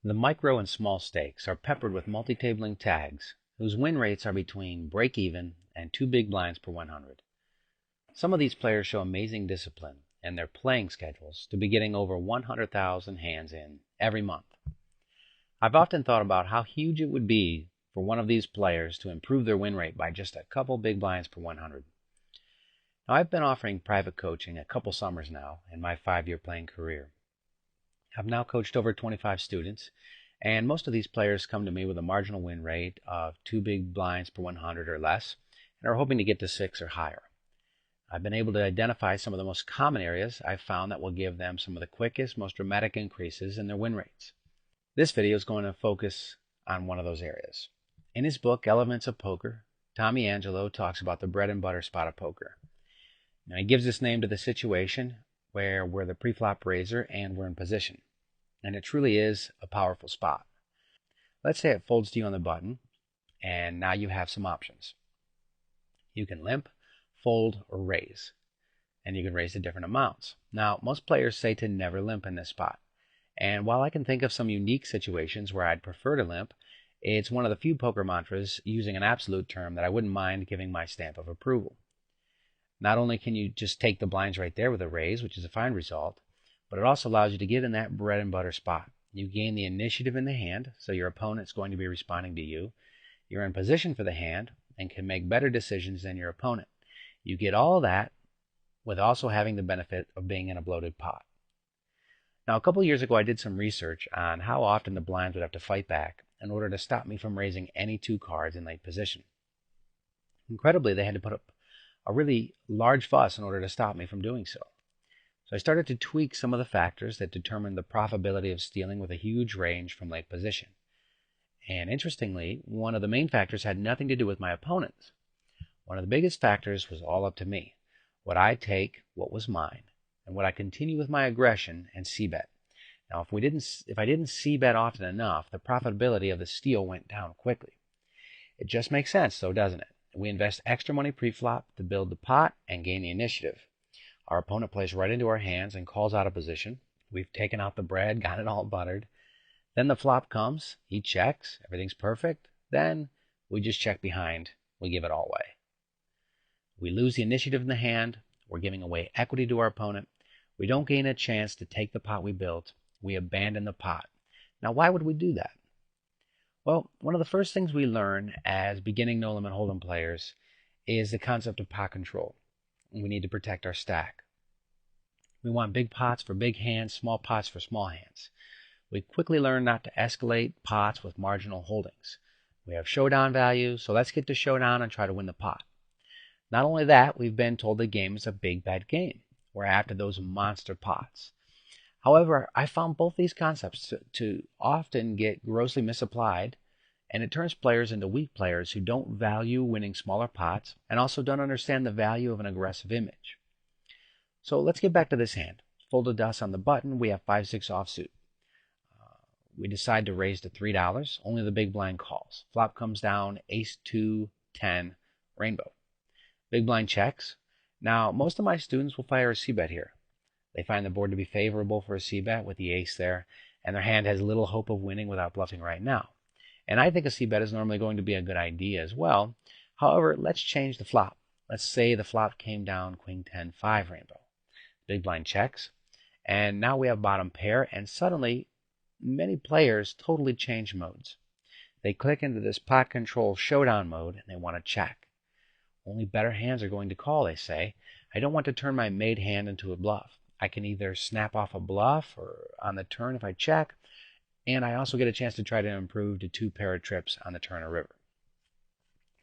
The micro and small stakes are peppered with multi-tabling tags whose win rates are between break-even and 2 big blinds per 100. Some of these players show amazing discipline in their playing schedules to be getting over 100,000 hands in every month. I've often thought about how huge it would be for one of these players to improve their win rate by just a couple big blinds per 100. Now, I've been offering private coaching a couple summers now in my 5-year playing career. I've now coached over 25 students, and most of these players come to me with a marginal win rate of 2 big blinds per 100 or less, and are hoping to get to 6 or higher. I've been able to identify some of the most common areas I've found that will give them some of the quickest, most dramatic increases in their win rates. This video is going to focus on one of those areas. In his book, Elements of Poker, Tommy Angelo talks about the bread and butter spot of poker. Now, he gives this name to the situation where we're the pre-flop raiser and we're in position. And it truly is a powerful spot. Let's say it folds to you on the button, and now you have some options. You can limp, fold, or raise, and you can raise to different amounts. Now, most players say to never limp in this spot, and while I can think of some unique situations where I'd prefer to limp, it's one of the few poker mantras using an absolute term that I wouldn't mind giving my stamp of approval. Not only can you just take the blinds right there with a raise, which is a fine result, but it also allows you to get in that bread and butter spot. You gain the initiative in the hand, so your opponent's going to be responding to you. You're in position for the hand and can make better decisions than your opponent. You get all that with also having the benefit of being in a bloated pot. Now, a couple years ago, I did some research on how often the blinds would have to fight back in order to stop me from raising any 2 cards in late position. Incredibly, they had to put up a really large fuss in order to stop me from doing so. So I started to tweak some of the factors that determine the profitability of stealing with a huge range from late position. And interestingly, one of the main factors had nothing to do with my opponents. One of the biggest factors was all up to me. Would I take what was mine? And would I continue with my aggression and c-bet? Now, if I didn't c-bet often enough, the profitability of the steal went down quickly. It just makes sense, though, doesn't it? We invest extra money pre-flop to build the pot and gain the initiative. Our opponent plays right into our hands and calls out of position. We've taken out the bread, got it all buttered. Then the flop comes, he checks, everything's perfect. Then we just check behind, we give it all away. We lose the initiative in the hand, we're giving away equity to our opponent. We don't gain a chance to take the pot we built, we abandon the pot. Now, why would we do that? Well, one of the first things we learn as beginning no limit hold'em players is the concept of pot control. We need to protect our stack. We want big pots for big hands, small pots for small hands. We quickly learn not to escalate pots with marginal holdings. We have showdown value, so let's get to showdown and try to win the pot. Not only that, we've been told the game is a big bad game. We're after those monster pots. However, I found both these concepts to often get grossly misapplied, and it turns players into weak players who don't value winning smaller pots and also don't understand the value of an aggressive image. So let's get back to this hand. Folded us on the button, we have 5-6 offsuit. We decide to raise to $3, only the big blind calls. Flop comes down, ace 2, 10, rainbow. Big blind checks. Now, most of my students will fire a c-bet here. They find the board to be favorable for a c-bet with the ace there, and their hand has little hope of winning without bluffing right now. And I think a c-bet is normally going to be a good idea as well. However, let's change the flop. Let's say the flop came down queen 10, 5 rainbow. Big blind checks, and now we have bottom pair, and suddenly many players totally change modes. They click into this pot control showdown mode and they want to check. Only better hands are going to call, they say. I don't want to turn my made hand into a bluff. I can either snap off a bluff or on the turn if I check, and I also get a chance to try to improve to 2 pair of trips on the turn or river.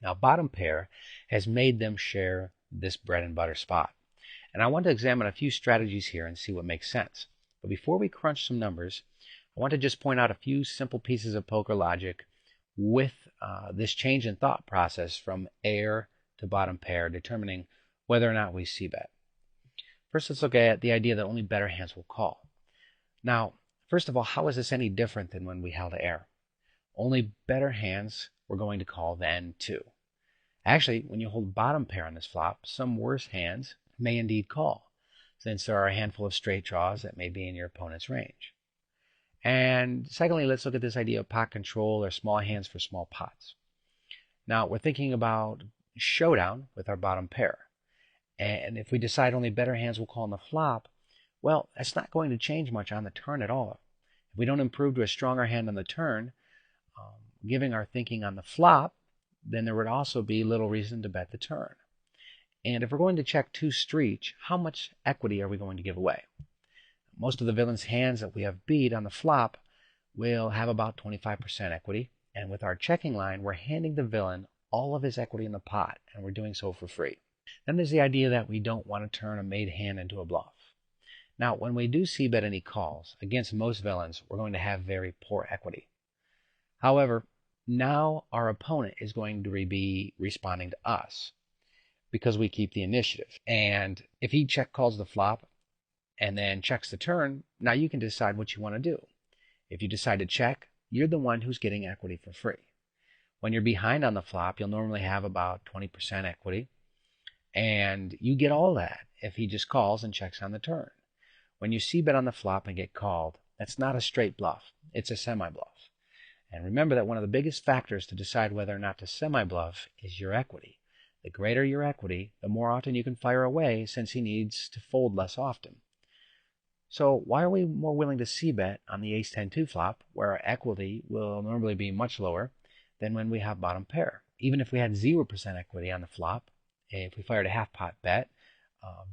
Now, bottom pair has made them share this bread and butter spot. And I want to examine a few strategies here and see what makes sense. But before we crunch some numbers, I want to just point out a few simple pieces of poker logic with this change in thought process from air to bottom pair, determining whether or not we c-bet. First, let's look at the idea that only better hands will call. Now, first of all, how is this any different than when we held air? Only better hands we're going to call then too. Actually, when you hold bottom pair on this flop, some worse hands may indeed call, since there are a handful of straight draws that may be in your opponent's range. And secondly, let's look at this idea of pot control or small hands for small pots. Now, we're thinking about showdown with our bottom pair. And if we decide only better hands will call on the flop, well, that's not going to change much on the turn at all. If we don't improve to a stronger hand on the turn, giving our thinking on the flop, then there would also be little reason to bet the turn. And if we're going to check two streets, how much equity are we going to give away? Most of the villain's hands that we have beat on the flop will have about 25% equity. And with our checking line, we're handing the villain all of his equity in the pot, and we're doing so for free. Then there's the idea that we don't want to turn a made hand into a bluff. Now, when we do cbet any calls, against most villains, we're going to have very poor equity. However, now our opponent is going to be responding to us because we keep the initiative. And if he check calls the flop and then checks the turn, now you can decide what you want to do. If you decide to check, you're the one who's getting equity for free. When you're behind on the flop, you'll normally have about 20% equity, and you get all that if he just calls and checks on the turn. When you cbet on the flop and get called, that's not a straight bluff. It's a semi-bluff. And remember that one of the biggest factors to decide whether or not to semi-bluff is your equity. The greater your equity, the more often you can fire away, since he needs to fold less often. So why are we more willing to cbet on the ace-10-2 flop, where our equity will normally be much lower than when we have bottom pair? Even if we had 0% equity on the flop, if we fired a half-pot bet,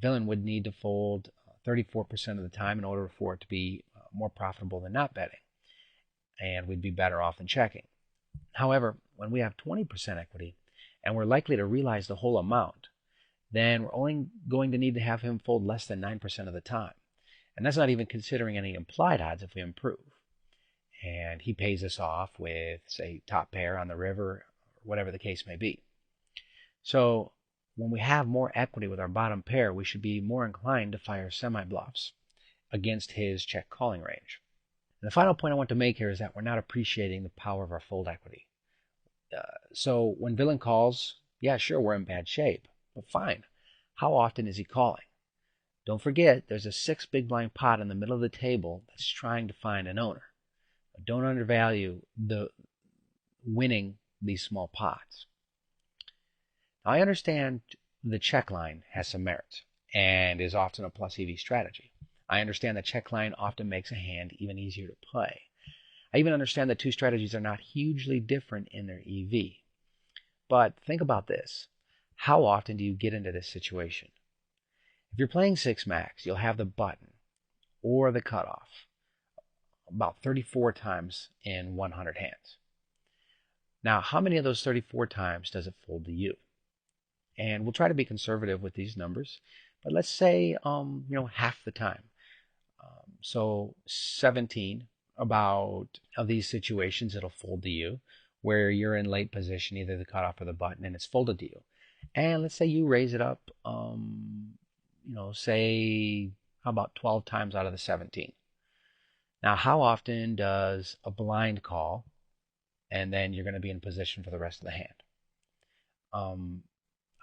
villain would need to fold 34% of the time in order for it to be more profitable than not betting, and we'd be better off than checking. However, when we have 20% equity, and we're likely to realize the whole amount, then we're only going to need to have him fold less than 9% of the time. And that's not even considering any implied odds if we improve. And he pays us off with, say, top pair on the river, or whatever the case may be. So when we have more equity with our bottom pair, we should be more inclined to fire semi-bluffs against his check calling range. And the final point I want to make here is that we're not appreciating the power of our fold equity. So when villain calls, yeah, sure, we're in bad shape, but fine. How often is he calling? Don't forget, there's a 6 big blind pot in the middle of the table that's trying to find an owner. But don't undervalue the winning these small pots. Now, I understand the check line has some merit and is often a plus EV strategy. I understand that check line often makes a hand even easier to play. I even understand that two strategies are not hugely different in their EV. But think about this. How often do you get into this situation? If you're playing 6 max, you'll have the button or the cutoff about 34 times in 100 hands. Now, how many of those 34 times does it fold to you? And we'll try to be conservative with these numbers, but let's say, half the time. So 17 about of these situations it'll fold to you, where you're in late position, either the cutoff or the button, and it's folded to you. And let's say you raise it up, say, how about 12 times out of the 17? Now, how often does a blind call, and then you're going to be in position for the rest of the hand?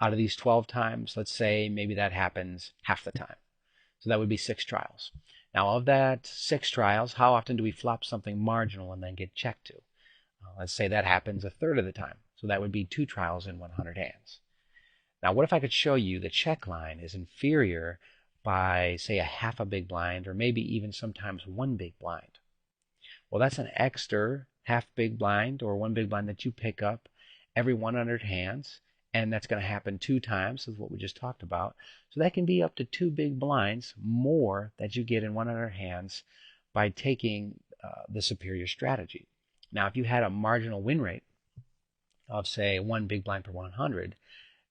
Out of these 12 times, let's say maybe that happens half the time. So that would be 6 trials. Now, of that 6 trials, how often do we flop something marginal and then get checked to? Let's say that happens a third of the time. So that would be 2 trials in 100 hands. Now, what if I could show you the check line is inferior by, say, a half a big blind, or maybe even sometimes 1 big blind? Well, that's an extra half big blind or 1 big blind that you pick up every 100 hands, and that's going to happen 2 times, is what we just talked about. So that can be up to 2 big blinds more that you get in 100 hands by taking the superior strategy. Now, if you had a marginal win rate of, say, 1 big blind per 100,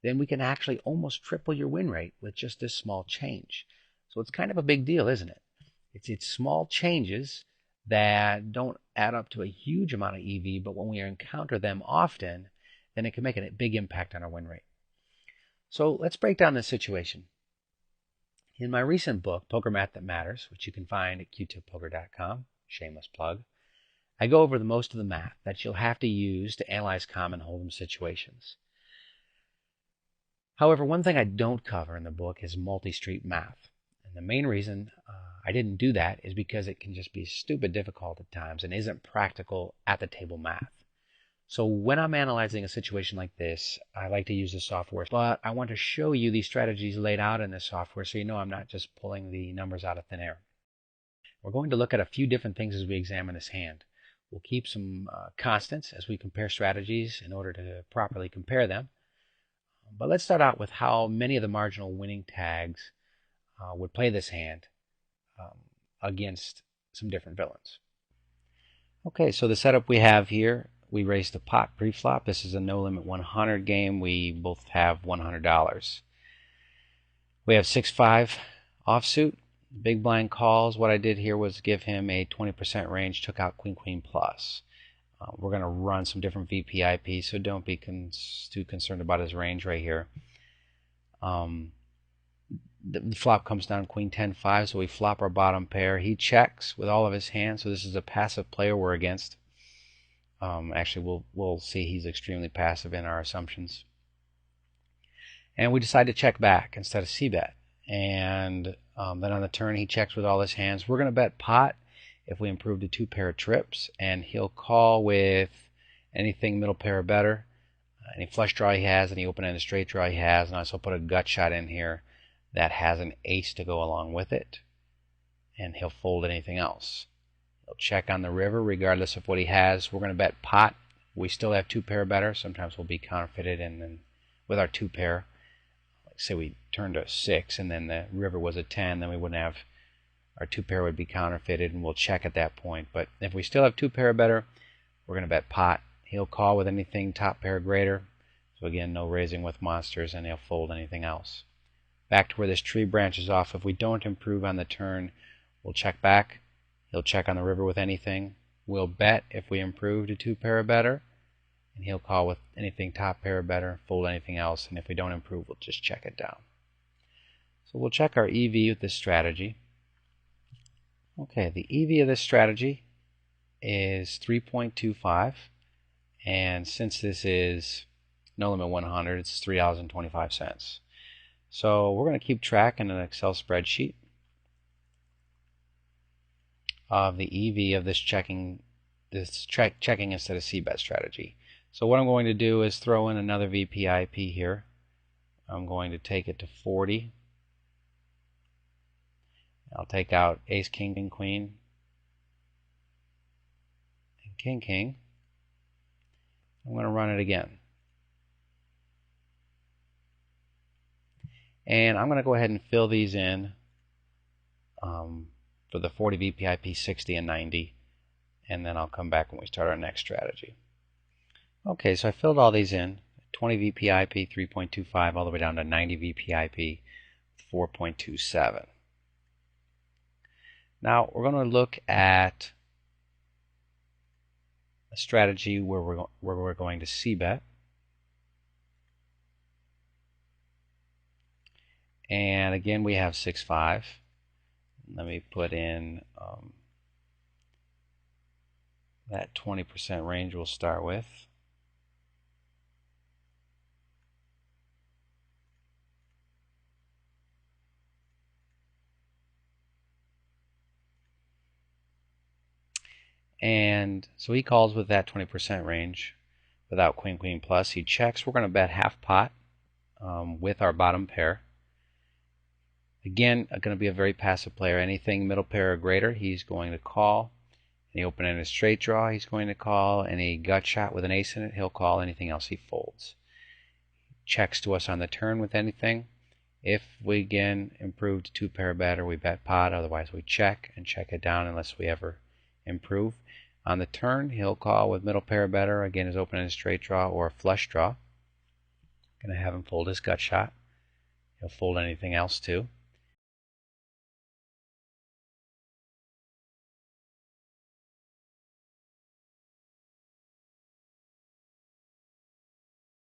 then we can actually almost triple your win rate with just this small change. So it's kind of a big deal, isn't it? It's small changes that don't add up to a huge amount of EV, but when we encounter them often, then it can make a big impact on our win rate. So let's break down this situation. In my recent book, Poker Math That Matters, which you can find at QTipPoker.com, shameless plug, I go over most of the math that you'll have to use to analyze common hold'em situations. However, one thing I don't cover in the book is multi-street math. And the main reason I didn't do that is because it can just be stupid difficult at times and isn't practical at the table math. So when I'm analyzing a situation like this, I like to use the software, but I want to show you these strategies laid out in the software so you know I'm not just pulling the numbers out of thin air. We're going to look at a few different things as we examine this hand. We'll keep some constants as we compare strategies in order to properly compare them. But let's start out with how many of the marginal winning tags would play this hand against some different villains. Okay, so the setup we have here, we raised the pot pre-flop. This is a no limit 100 game. We both have $100. We have 6-5 offsuit. Big blind calls. What I did here was give him a 20% range, took out queen queen plus. We're going to run some different VPIP, so don't be too concerned about his range right here. The flop comes down queen 10-5, so we flop our bottom pair. He checks with all of his hands, so this is a passive player we're against. Actually, we'll see he's extremely passive in our assumptions. And we decide to check back instead of c-bet. And then on the turn, he checks with all his hands. We're going to bet pot if we improve to 2 pair of trips, and he'll call with anything middle pair or better, any flush draw he has, any open-ended straight draw he has, and I also put a gut shot in here that has an ace to go along with it, and he'll fold anything else. He'll check on the river regardless of what he has. We're going to bet pot. We still have 2 pair or better. Sometimes we'll be counterfeited, and then with our 2 pair, like say we turned a 6 and then the river was a 10, then we wouldn't have, our 2 pair would be counterfeited, and we'll check at that point. But if we still have 2 pair or better, we're going to bet pot. He'll call with anything top pair or greater. So again, no raising with monsters, and he'll fold anything else. Back to where this tree branches off. If we don't improve on the turn, we'll check back. He'll check on the river with anything. We'll bet if we improve to 2 pair or better, and he'll call with anything top pair or better, fold anything else, and if we don't improve, we'll just check it down. So we'll check our EV with this strategy. Okay, the EV of this strategy is 3.25, and since this is no limit 100, it's $3.25. So we're going to keep track in an Excel spreadsheet of the EV of this checking instead of c-bet strategy. So what I'm going to do is throw in another VPIP here. I'm going to take it to 40. I'll take out ace, king, king, queen, and king, king. I'm going to run it again. And I'm going to go ahead and fill these in for the 40 VPIP, 60, and 90. And then I'll come back when we start our next strategy. Okay, so I filled all these in. 20 VPIP, 3.25, all the way down to 90 VPIP, 4.27. Now we're going to look at a strategy where we're going to c-bet. And again, we have 6-5. Let me put in that 20% range we'll start with. And so he calls with that 20% range without queen, queen plus. He checks. We're going to bet half pot with our bottom pair. Again, going to be a very passive player. Anything middle pair or greater, he's going to call. Any open-ended straight draw, he's going to call. Any gut shot with an ace in it, he'll call. Anything else, he folds. Checks to us on the turn with anything. If we again improve to 2 pair or better, we bet pot. Otherwise, we check and check it down unless we ever improve. On the turn, he'll call with middle pair or better. Again, his open-ended straight draw or a flush draw. Going to have him fold his gut shot. He'll fold anything else too.